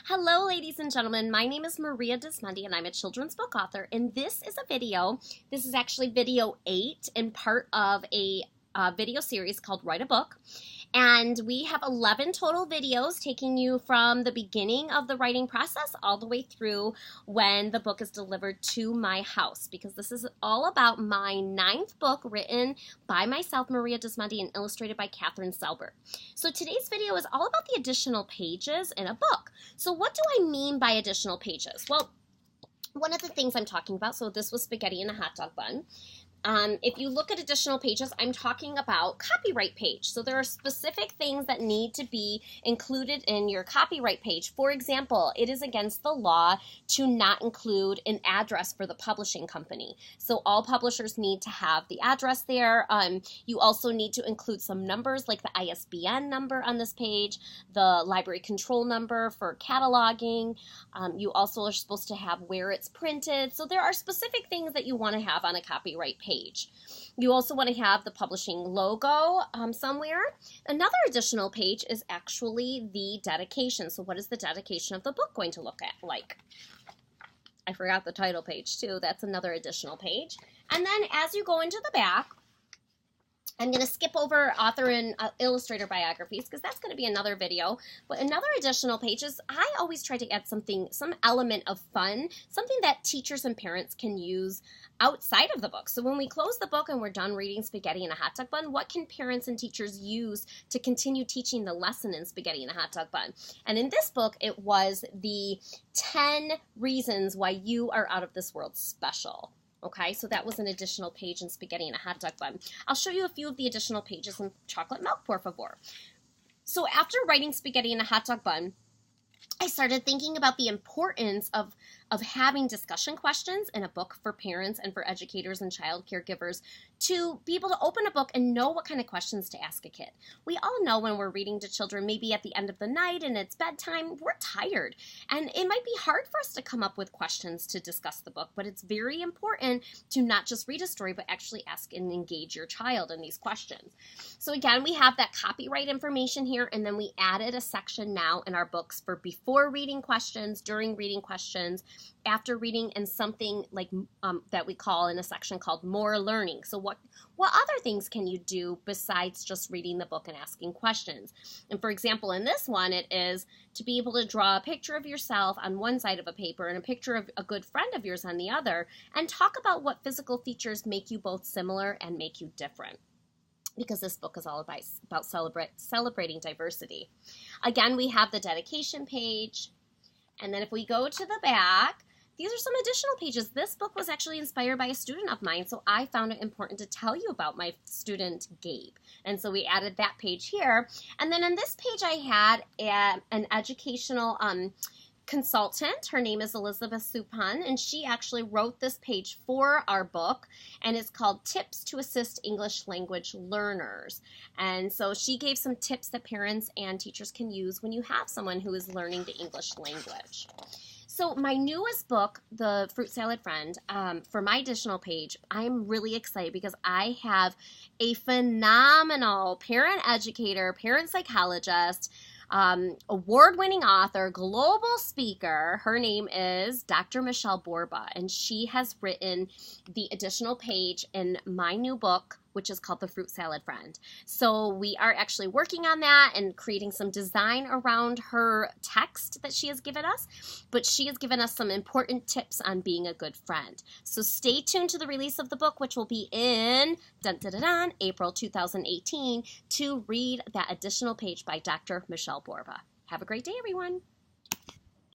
Hello, ladies and gentlemen. My name is Maria Dismondy, and I'm a children's book author. And this is a video. This is actually video 8 and part of a video series called Write a Book. And we have 11 total videos taking you from the beginning of the writing process all the way through when the book is delivered to my house, because this is all about my 9th book written by myself, Maria Dismondy, and illustrated by Catherine Selbert. So today's video is all about the additional pages in a book. So what do I mean by additional pages? Well, one of the things I'm talking about, so this was spaghetti in a hot dog bun. If you look at additional pages, I'm talking about copyright page. So there are specific things that need to be included in your copyright page. For example, it is against the law to not include an address for the publishing company. So all publishers need to have the address there. You also need to include some numbers like the ISBN number on this page, the library control number for cataloging. You also are supposed to have where it's printed. So there are specific things that you want to have on a copyright page. You also want to have the publishing logo somewhere. Another additional page is actually the dedication. So what is the dedication of the book going to look like? I forgot the title page too. That's another additional page. And then as you go into the back, I'm going to skip over author and illustrator biographies because that's going to be another video. But another additional page is I always try to add some element of fun, something that teachers and parents can use outside of the book. So when we close the book and we're done reading Spaghetti in a Hot Dog Bun, what can parents and teachers use to continue teaching the lesson in Spaghetti in a Hot Dog Bun? And in this book, it was the 10 reasons why you are out of this world special. Okay, so that was an additional page in Spaghetti in a Hot Dog Bun. I'll show you a few of the additional pages in Chocolate Milk, por favor. So after writing Spaghetti in a Hot Dog Bun, I started thinking about the importance of having discussion questions in a book for parents and for educators and child caregivers to be able to open a book and know what kind of questions to ask a kid. We all know when we're reading to children, maybe at the end of the night and it's bedtime, we're tired. And it might be hard for us to come up with questions to discuss the book, but it's very important to not just read a story, but actually ask and engage your child in these questions. So again, we have that copyright information here, and then we added a section now in our books for before reading questions, during reading questions, after reading, and something like that we call in a section called more learning. So what other things can you do besides just reading the book and asking questions? And for example, in this one, it is to be able to draw a picture of yourself on one side of a paper and a picture of a good friend of yours on the other, and talk about what physical features make you both similar and make you different, because this book is all about celebrating diversity. Again, we have the dedication page. And then if we go to the back, these are some additional pages. This book was actually inspired by a student of mine, so I found it important to tell you about my student, Gabe. And so we added that page here. And then on this page, I had an educational consultant. Her name is Elizabeth Suppan, and she actually wrote this page for our book, and it's called Tips to Assist English Language Learners. And so she gave some tips that parents and teachers can use when you have someone who is learning the English language. So my newest book, The Fruit Salad Friend, for my additional page, I'm really excited because I have a phenomenal parent educator, parent psychologist, award-winning author, global speaker. Her name is Dr. Michelle Borba, and she has written the additional page in my new book, which is called The Fruit Salad Friend. So we are actually working on that and creating some design around her text that she has given us, but she has given us some important tips on being a good friend. So stay tuned to the release of the book, which will be in April 2018, to read that additional page by Dr. Michelle Borba. Have a great day, everyone.